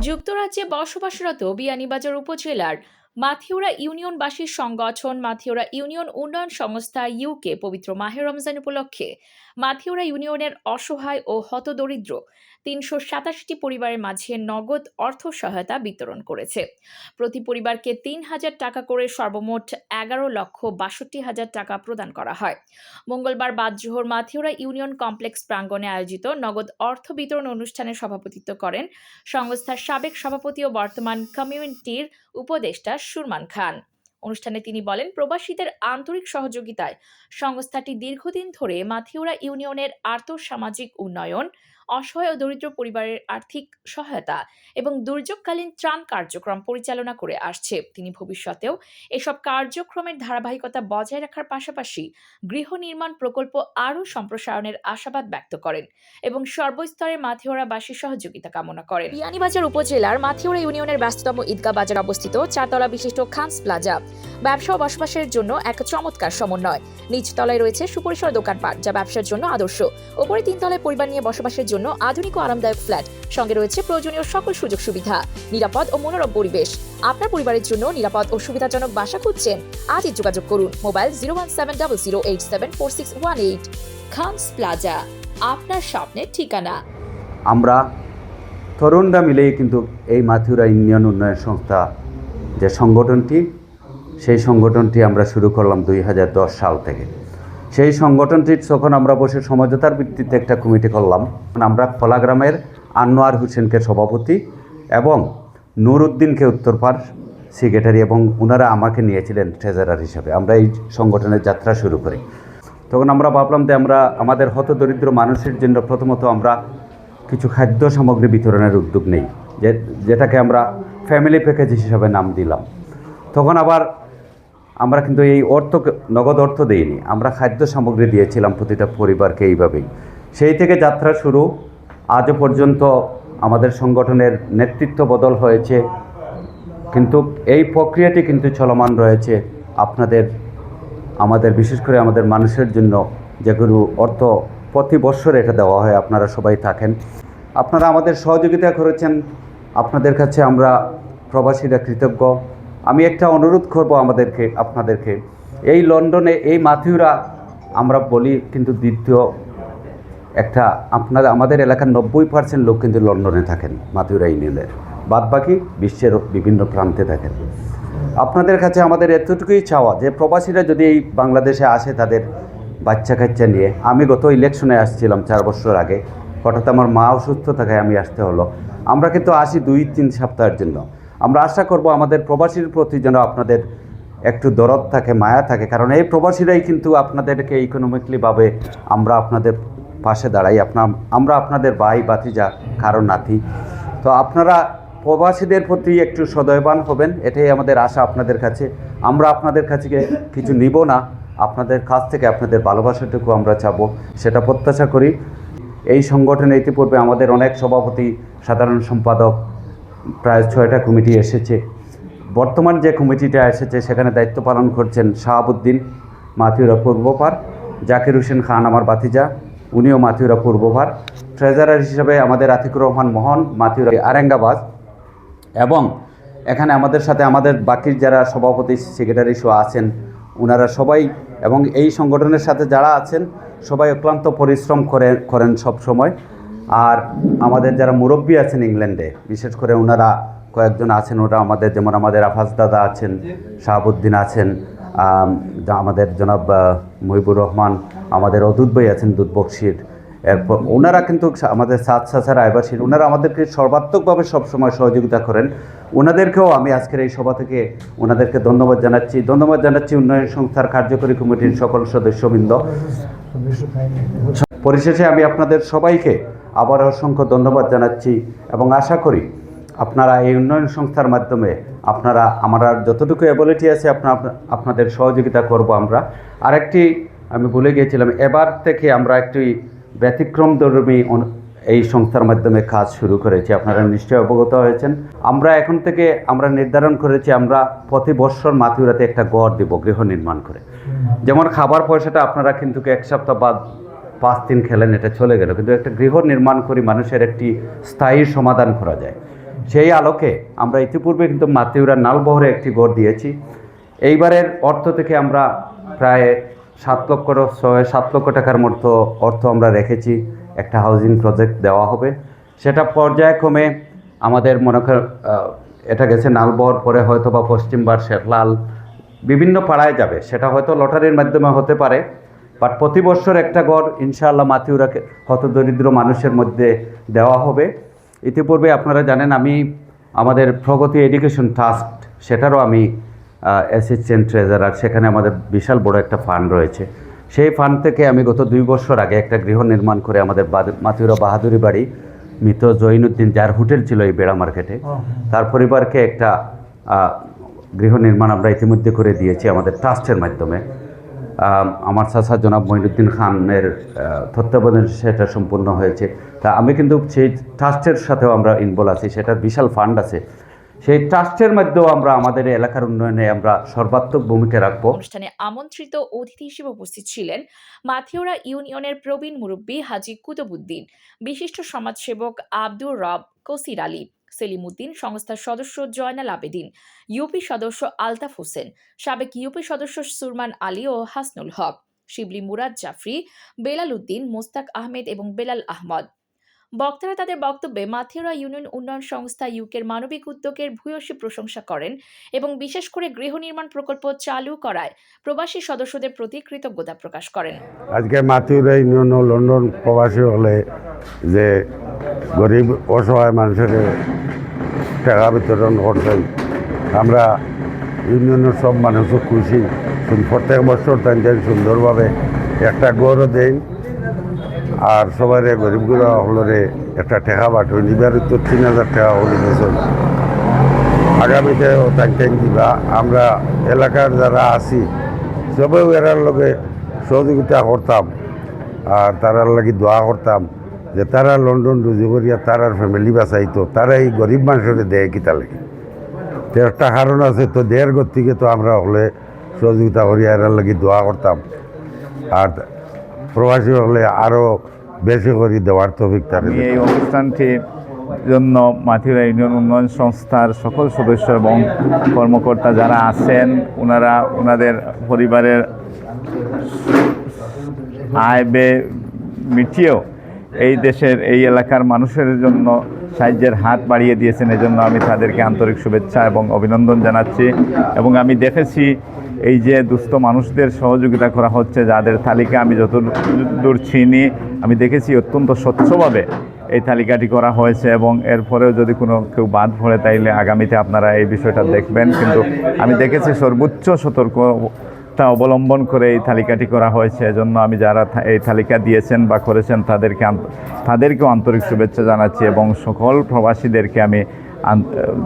যুক্তরাজ্যে বসবাসরত বিয়ানীবাজার উপজেলার মাথিউরা ইউনিয়নবাসীর সংগঠন মাথিউরা ইউনিয়ন উন্নয়ন সংস্থা ইউকে পবিত্র মাহে রমজান উপলক্ষে মাথিউরা ইউনিয়নের অসহায় ও হতদরিদ্র ৩৮৭টি পরিবারের মাঝে নগদ অর্থ সহায়তা বিতরণ করেছে। প্রতি পরিবারকে ৩,০০০ টাকা করে সর্বমোট ১১,৬২,০০০ টাকা প্রদান করা হয়। মঙ্গলবার বাদজোহর মাথিউরা ইউনিয়ন কমপ্লেক্স প্রাঙ্গণে আয়োজিত নগদ অর্থ বিতরণ অনুষ্ঠানে সভাপতিত্ব করেন সংস্থার সাবেক সভাপতি ও বর্তমান কমিউনিটির উপদেষ্টা সুরমান খান। অনুষ্ঠানে তিনি বলেন, প্রবাসীদের আন্তরিক সহযোগিতায় সংস্থাটি দীর্ঘদিন ধরে মাথিউরা ইউনিয়নের আর্থসামাজিক উন্নয়ন, অসহায় ও দরিদ্র পরিবারের আর্থিক সহায়তা এবং দুর্যোগকালীন ত্রাণ কার্যক্রম পরিচালনা করে আসছে। তিনি ভবিষ্যতেও এসব কার্যক্রমের ধারাবাহিকতা বজায় রাখার পাশাপাশি গৃহ নির্মাণ প্রকল্প আরও সম্প্রসারণের আশাবাদ ব্যক্ত করেন এবং সর্বস্তরের মাথিউরাবাসীর সহযোগিতা কামনা করেন। বিয়ানীবাজার উপজেলার মাথিউরা ইউনিয়নের ব্যস্ততম ঈদগাহ বাজার অবস্থিত 4 তলা বিশিষ্ট খানস প্লাজা ব্যবসা ও বসবাসের জন্য এক চমৎকার সমন্বয়। নিচতলায় রয়েছে সুপরিসর দোকানপাট, যা ব্যবসার জন্য আদর্শ। ওপরে 3 তলায় পরিবার নিয়ে বসবাসের জন্য আধুনিক ও আরামদায়ক ফ্ল্যাট, সঙ্গে রয়েছে প্রয়োজনীয় সকল সুযোগ সুবিধা, নিরাপদ ও মনোরম পরিবেশ। আপনার পরিবারের জন্য নিরাপদ ও সুবিধাজনক বাসা খুঁজছেন? আজই যোগাযোগ করুন। মোবাইল 01700874618। খানস প্লাজা, আপনার স্বপ্নের ঠিকানা। আমরা তরুণরা মিলেই কিন্তু এই মাথিউরা ইউনিয়ন উন্নয়ন সংস্থা যে সংগঠনটি, সেই সংগঠনটি আমরা শুরু করলাম 2010 সাল থেকে। সেই সংগঠনটির যখন আমরা বসে সমঝোতার ভিত্তিতে একটা কমিটি করলাম, আমরা খোলাগ্রামের আনোয়ার হোসেনকে সভাপতি এবং নুরউদ্দিনকে উত্তরপাড় সেক্রেটারি এবং ওনারা আমাকে নিয়েছিলেন ট্রেজারার হিসাবে। আমরা এই সংগঠনের যাত্রা শুরু করি। তখন আমরা ভাবলাম যে আমরা আমাদের হতদরিদ্র মানুষের জন্য প্রথমত আমরা কিছু খাদ্য সামগ্রী বিতরণের উদ্যোগ নেই, যেটাকে আমরা ফ্যামিলি প্যাকেজ হিসাবে নাম দিলাম। তখন আবার আমরা কিন্তু এই নগদ অর্থ দিইনি, আমরা খাদ্য সামগ্রী দিয়েছিলাম প্রতিটা পরিবারকে। এইভাবেই সেই থেকে যাত্রা শুরু। আজও পর্যন্ত আমাদের সংগঠনের নেতৃত্ব বদল হয়েছে, কিন্তু এই প্রক্রিয়াটি কিন্তু চলমান রয়েছে। আমাদের বিশেষ করে আমাদের মানুষের জন্য যেগুলো অর্থ প্রতি বছর এটা দেওয়া হয়, আপনারা সবাই থাকেন, আপনারা আমাদের সহযোগিতা করেছেন, আপনাদের কাছে আমরা প্রবাসীরা কৃতজ্ঞ। আমি একটা অনুরোধ করব আপনাদেরকে, এই লন্ডনে এই মাথিউরা আমরা বলি কিন্তু দ্বিতীয় একটা আমাদের এলাকার 90% লোক কিন্তু লন্ডনে থাকেন, মাথিউরা ইউনিয়নের, বাদবাকি বিশ্বের বিভিন্ন প্রান্তে থাকেন। আপনাদের কাছে আমাদের এতটুকুই চাওয়া যে প্রবাসীরা যদি এই বাংলাদেশে আসে তাদের বাচ্চা কাচ্চা নিয়ে, আমি গত ইলেকশনে আসছিলাম 4 বছর আগে, হঠাৎ আমার মা অসুস্থ থাকায় আমি আসতে হলো। আমরা কিন্তু আসি 2-3 সপ্তাহের জন্য। আমরা আশা করব আমাদের প্রবাসীর প্রতি যেন আপনাদের একটু দরদ থাকে, মায়া থাকে, কারণ এই প্রবাসীরাই কিন্তু আপনাদেরকে ইকোনমিক্যালিভাবে আমরা আপনাদের পাশে দাঁড়াই। আমরা আপনাদের ভাই ভাতিজা, কারণ নাতি। তো আপনারা প্রবাসীদের প্রতি একটু সদয়বান হবেন, এটাই আমাদের আশা আপনাদের কাছে। আমরা আপনাদের কাছে কিছু নিব না, আপনাদের কাছ থেকে আপনাদের ভালোবাসাটুকু আমরা চাবো, সেটা প্রত্যাশা করি। এই সংগঠনে ইতিপূর্বে আমাদের অনেক সভাপতি, সাধারণ সম্পাদক, প্রায় 6টা কমিটি এসেছে। বর্তমান যে কমিটিটা এসেছে সেখানে দায়িত্ব পালন করছেন শাহাবুদ্দিন, মাথিউরা পূর্বপাড়, জাকির হোসেন খান আমার ভাতিজা, উনিও মাথিউরা পূর্বপাড়। ট্রেজারার হিসাবে আমাদের আতিকুর রহমান মোহন, মাথিউরা আরেঙ্গাবাদ। এবং এখানে আমাদের সাথে আমাদের বাকি যারা সভাপতি সেক্রেটারি সহ আছেন ওনারা সবাই, এবং এই সংগঠনের সাথে যারা আছেন সবাই অক্লান্ত পরিশ্রম করেন সব সময়। আর আমাদের যারা মুরব্বী আছেন ইংল্যান্ডে, বিশেষ করে ওনারা কয়েকজন আছেন, ওরা যেমন আমাদের আফাজ দাদা আছেন, শাহাবুদ্দিন আছেন, আমাদের জনাব মহিবুর রহমান, আমাদের অদূত ভাই আছেন দুধ বক্সির, এরপর ওনারা কিন্তু আমাদের সাত আইবাসীর, ওনারা আমাদেরকে সর্বাত্মকভাবে সবসময় সহযোগিতা করেন। ওনাদেরকেও আমি আজকের এই সভা থেকে ওনাদেরকে ধন্যবাদ জানাচ্ছি উন্নয়ন সংস্থার কার্যকরী কমিটির সকল সদস্যবৃন্দ। পরিশেষে আমি আপনাদের সবাইকে আবার অসংখ্য ধন্যবাদ জানাচ্ছি এবং আশা করি আপনারা এই উন্নয়ন সংস্থার মাধ্যমে আমরা যতটুকু অ্যাবিলিটি আছে আপনাদের সহযোগিতা করব। আরেকটি আমি ভুলে গিয়েছিলাম, এবার থেকে আমরা একটি ব্যতিক্রমধর্মী এই সংস্থার মাধ্যমে কাজ শুরু করেছি, আপনারা নিশ্চয়ই অবগত হয়েছেন। এখন থেকে আমরা নির্ধারণ করেছি আমরা প্রতি বছর মাথিউরাতে একটা ঘর দেব গৃহ নির্মাণ করে। যেমন খাবার পয়সাটা আপনারা কিন্তু 1 সপ্তাহ বাদ 5 দিন খেলেন, এটা চলে গেল, কিন্তু একটা গৃহ নির্মাণ করে মানুষের একটি স্থায়ী সমাধান করা যায়। সেই আলোকে আমরা ইতিপূর্বে কিন্তু মাতিউরা নালবহরে একটি ঘর দিয়েছি। এইবারের অর্থ থেকে আমরা প্রায় 7 লক্ষ টাকার মতো অর্থ আমরা রেখেছি, একটা হাউজিং প্রজেক্ট দেওয়া হবে। সেটা পর্যায়ক্রমে আমাদের মনে কর এটা গেছে নালবহর, পরে হয়তো বা পশ্চিমবার, শেখলাল, বিভিন্ন পাড়ায় যাবে। সেটা হয়তো লটারির মাধ্যমে হতে পারে, বাট প্রতি বছর একটা ঘর ইনশাআল্লাহ মাতিউরাকে হতদরিদ্র মানুষের মধ্যে দেওয়া হবে। ইতিপূর্বে আপনারা জানেন আমি আমাদের প্রগতি এডুকেশন ট্রাস্ট, সেটারও আমি অ্যাসিস্ট্যান্ট ট্রেজারার। সেখানে আমাদের বিশাল বড় একটা ফান্ড রয়েছে। সেই ফান্ড থেকে আমি গত 2 বছর আগে একটা গৃহ নির্মাণ করে আমাদের মাতিউরা বাহাদুরি বাড়ি মৃত জৈনুদ্দিন, যার হোটেল ছিল এই বেড়া মার্কেটে, তার পরিবারকে একটা গৃহ নির্মাণ আমরা ইতিমধ্যে করে দিয়েছি আমাদের ট্রাস্টের মাধ্যমে। আমার চাচা জনাব মঈনুদ্দিন খানের তত্ত্বাবধানে সেটা সম্পূর্ণ হয়েছে। তা আমি কিন্তু সেই ট্রাস্টের সাথেও আমরা ইনভলভ আছি, সেটার বিশাল ফান্ড আছে। সেই ট্রাস্টের মাধ্যমেও আমরা আমাদের এলাকার উন্নয়নে আমরা সর্বাত্মক ভূমিকা রাখবো। অনুষ্ঠানে আমন্ত্রিত অতিথি হিসেবে উপস্থিত ছিলেন মাথিউরা ইউনিয়নের প্রবীণ মুরব্বী হাজী কুতুবুদ্দিন, বিশিষ্ট সমাজসেবক আব্দুর রব কসির আলী, সেলিম উদ্দিন, সংস্থার সদস্য জয়নাল আবেদিন, ইউপি সদস্য আলতাফ হোসেন, সাবেক ইউপি সদস্য সুরমান আলী ও হাসনুল হক, শিবলি মুরাদ জাফরি, বেলাল উদ্দিন, মোস্তাক আহমেদ এবং বেলাল আহমদ। বক্তারা তাদের বক্তব্যে মাথিউরা ইউনিয়ন উন্নয়ন সংস্থা ইউকের মানবিক উদ্যোগের ভূয়সী প্রশংসা করেন এবং বিশেষ করে গৃহ নির্মাণ প্রকল্প চালু করায় প্রবাসী সদস্যদের প্রতি কৃতজ্ঞতা প্রকাশ করেন। আজকে মাথিউরা ইউনিয়ন ও লন্ডন প্রবাসী হলে যে গরিব অসহায় মানুষের টাকা বিতরণ করছেন, আমরা ইউনিয়নের সব মানুষও খুশি। প্রত্যেক বছর তাদের সুন্দরভাবে একটা গড়ও দেন, আর সবাই গরিবগুলো হলরে একটা টেকা বাটুন। এবার তো 3,000 টাকা হলে দিয়েছেন, আগামীতেও তাকে দিবা। আমরা এলাকার যারা আছি সবেও এরার লগে সহযোগিতা করতাম, আর তারার লাগি দোয়া করতাম যে তারা লন্ডন রুজি করিয়া তারার ফ্যামিলি বাঁচাইতো, তারা এই গরিব মানুষের দেয় কিতা লাগে। তো একটা কারণ আছে, তো দেড় ঘর থেকে তো আমরা হলে সহযোগিতা করিয়া এরার লাগি দোয়া করতাম, আর প্রবাসী হলে আরও বেশি করে দেওয়ার তৌফিক তার। এই অনুষ্ঠানটির জন্য মাথিউরা ইউনিয়ন উন্নয়ন সংস্থার সকল সদস্য এবং কর্মকর্তা যারা আছেন, ওনাদের পরিবারের আয় ব্যয় মিটিয়েও এই দেশের এই এলাকার মানুষের জন্য সাহায্যের হাত বাড়িয়ে দিয়েছেন। এজন্য আমি তাদেরকে আন্তরিক শুভেচ্ছা এবং অভিনন্দন জানাচ্ছি। এবং আমি দেখেছি এই যে দুস্থ মানুষদের সহযোগিতা করা হচ্ছে, যাদের তালিকা আমি যতদূর চিনি, আমি দেখেছি অত্যন্ত স্বচ্ছভাবে এই তালিকাটি করা হয়েছে। এবং এরপরেও যদি কেউ বাদ পড়ে, তাইলে আগামীতে আপনারা এই বিষয়টা দেখবেন। কিন্তু আমি দেখেছি সর্বোচ্চ সতর্কতা অবলম্বন করে এই তালিকাটি করা হয়েছে। এজন্য আমি যারা এই তালিকা দিয়েছেন বা করেছেন তাদেরকেও আন্তরিক শুভেচ্ছা জানাচ্ছি এবং সকল প্রবাসীদেরকে আমি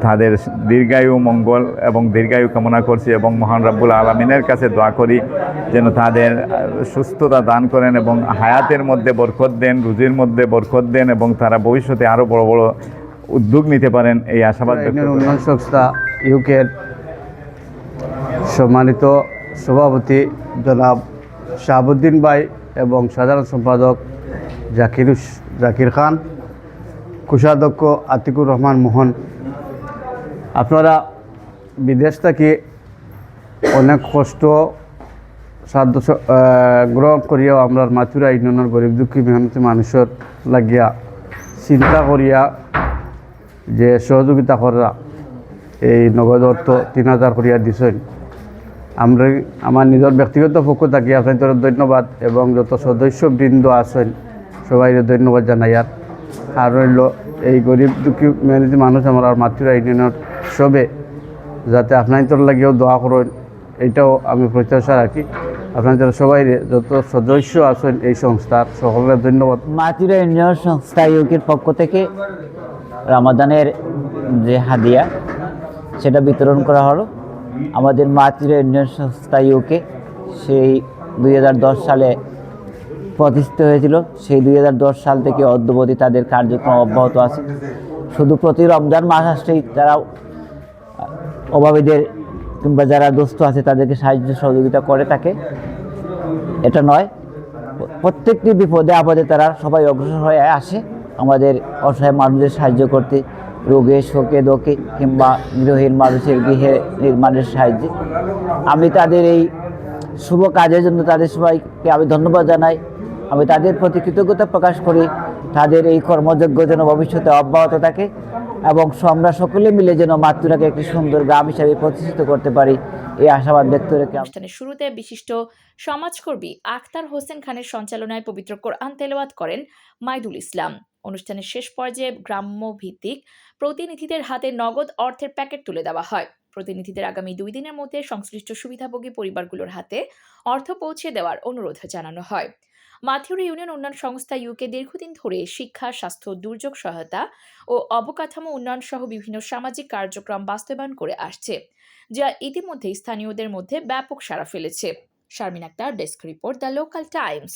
তাদের দীর্ঘায়ু, মঙ্গল এবং দীর্ঘায়ু কামনা করছি এবং মহান রাব্বুল আলামিনের কাছে দোয়া করি যেন তাদের সুস্থতা দান করেন এবং হায়াতের মধ্যে বরকত দেন, রুজির মধ্যে বরকত দেন এবং তারা ভবিষ্যতে আরও বড় বড় উদ্যোগ নিতে পারেন, এই আশাবাদ ব্যক্ত করি। উন্নয়ন সংস্থা ইউকের সম্মানিত সভাপতি জনাব শাহাবুদ্দিন ভাই এবং সাধারণ সম্পাদক জাকির খান, কোষাধ্যক্ষ আতিকুর রহমান মোহন, আপনারা বিদেশ থেকে অনেক কষ্ট সাধ্য গ্রহণ করিয়াও আমরা মাথিউরা ইউনিয়নের গরিব দুঃখী মেহনতি মানুষের লাগিয়া চিন্তা করিয়া যে সহযোগিতা করা এই নগদ অর্থ 3,000 করিয়া দিছেন। আমার নিজের ব্যক্তিগত পক্ষ থাকি আপনাদের ধন্যবাদ এবং যত সদস্যবৃন্দ আছেন সবাই ধন্যবাদ জানাইয়ার। আর রইল এই গরিব দুঃখী মেহনতি মানুষ আমার মাথিউরা ইউনিয়নের সবে যাতে আপনাদের লাগিয়েও দোয়া করেন, এইটাও আমি প্রত্যাশা রাখি। আপনাদের সবাই যত সদস্য আছেন এই সংস্থার সকলের ধন্যবাদ। মাথিউরা ইউনিয়ন সংস্থা ইউকের পক্ষ থেকে রমাদানের যে হাদিয়া সেটা বিতরণ করা হলো। আমাদের মাথিউরা ইউনিয়ন সংস্থা ইউকে সেই 2010 সালে প্রতিষ্ঠিত হয়েছিল। সেই 2010 সাল থেকে অদ্যাবধি তাদের কার্যক্রম অব্যাহত আছে। শুধু প্রতি রমজান মাস আসলেই তারা অভাবীদের কিংবা যারা দুস্থ আছে তাদেরকে সাহায্য সহযোগিতা করে থাকে, এটা নয়, প্রত্যেকটি বিপদে আপদে তারা সবাই অগ্রসর হয়ে আসে আমাদের অসহায় মানুষদের সাহায্য করতে, রোগে শোকে দোকে কিংবা গৃহহীন মানুষের গৃহে নির্মাণের সাহায্যে। আমি তাদের এই শুভ কাজের জন্য তাদের সবাইকে আমি ধন্যবাদ জানাই। আমি তাদের প্রতি কৃতজ্ঞতা প্রকাশ করি। তাদের এই কর্মযজ্ঞ যেন ভবিষ্যতে অব্যাহত থাকে এবং আমরা সকলে মিলে যেন মাতৃরাকে একটি সুন্দর গ্রাম হিসাবে প্রতিষ্ঠিত করতে পারি, এই আশাবাদ ব্যক্ত রেখে অনুষ্ঠানের শুরুতে বিশিষ্ট সমাজকর্মী আখতার হোসেন খানের সঞ্চালনায় পবিত্র কোরআন তেলাওয়াত করেন মাইদুল ইসলাম। অনুষ্ঠানের শেষ পর্যায়ে গ্রাম্য ভিত্তিক প্রতিনিধিদের হাতে নগদ অর্থের প্যাকেট তুলে দেওয়া হয়। প্রতিনিধিদের আগামী 2 দিনের মধ্যে সংশ্লিষ্ট সুবিধাভোগী পরিবারগুলোর হাতে অর্থ পৌঁছে দেওয়ার অনুরোধ জানানো হয়। মাথিউরা ইউনিয়ন উন্নয়ন সংস্থা ইউকে দীর্ঘদিন ধরে শিক্ষা, স্বাস্থ্য, দুর্যোগ সহায়তা ও অবকাঠামো উন্নয়ন সহ বিভিন্ন সামাজিক কার্যক্রম বাস্তবায়ন করে আসছে, যা ইতিমধ্যে স্থানীয়দের মধ্যে ব্যাপক সাড়া ফেলেছে। Sharmin Akter, desk report, the Local Times.